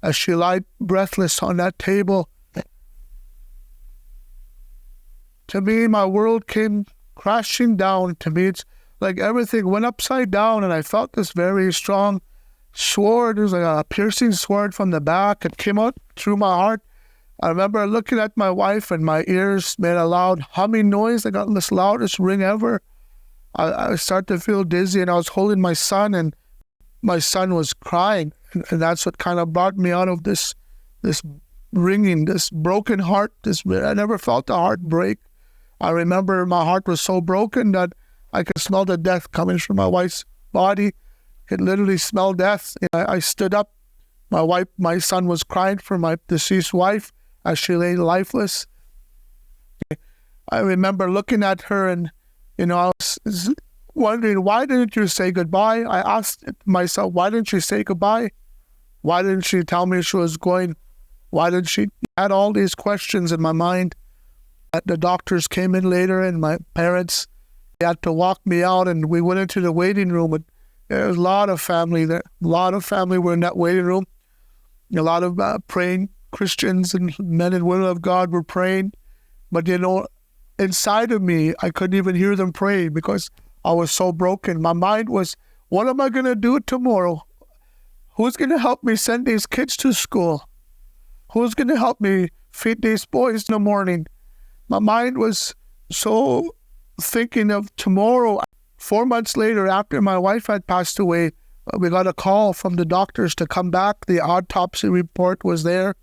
as she lied breathless on that table. To me, my world came crashing down. To me, it's like everything went upside down, and I felt this very strong sword. It was like a piercing sword from the back. It came out through my heart. I remember looking at my wife, and my ears made a loud humming noise. I got this loudest ring ever. I started to feel dizzy, and I was holding my son, and my son was crying. And that's what kind of brought me out of this ringing, this broken heart. I never felt a heart break. I remember my heart was so broken that I could smell the death coming from my wife's body. It literally smelled death. I stood up. My son was crying for my deceased wife as she lay lifeless. I remember looking at her, and I was wondering, why didn't you say goodbye? I asked myself, why didn't she say goodbye? Why didn't she tell me she was going? Why did she? I had all these questions in my mind. The doctors came in later, and my parents, they had to walk me out, and we went into the waiting room. And there was a lot of family there. A lot of family were in that waiting room. A lot of praying Christians and men and women of God were praying. But inside of me, I couldn't even hear them pray because I was so broken. My mind was, what am I going to do tomorrow? Who's going to help me send these kids to school? Who's going to help me feed these boys in the morning? My mind was so thinking of tomorrow. 4 months later, after my wife had passed away, we got a call from the doctors to come back. The autopsy report was there.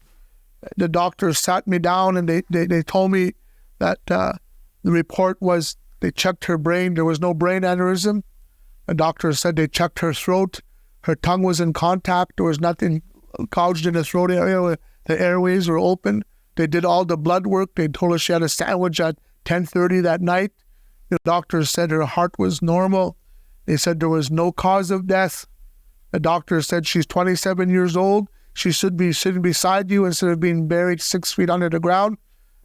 The doctors sat me down, and they told me that the report was, they checked her brain. There was no brain aneurysm. The doctor said they checked her throat. Her tongue was in contact. There was nothing gouged in the throat area. The airways were open. They did all the blood work. They told her she had a sandwich at 10:30 that night. The doctors said her heart was normal. They said there was no cause of death. The doctor said she's 27 years old. She should be sitting beside you instead of being buried 6 feet under the ground.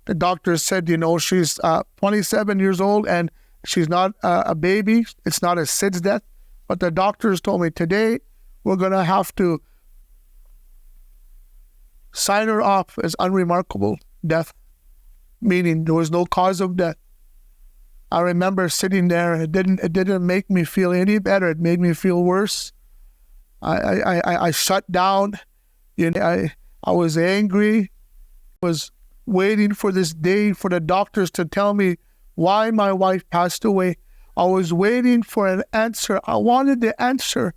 The doctor said, she's 27 years old and she's not a baby. It's not a SIDS death. But the doctors told me, today we're going to have to sign her off as unremarkable death, meaning there was no cause of death. I remember sitting there, and it didn't make me feel any better. It made me feel worse. I shut down. I was angry. I was waiting for this day for the doctors to tell me why my wife passed away. I was waiting for an answer. I wanted the answer.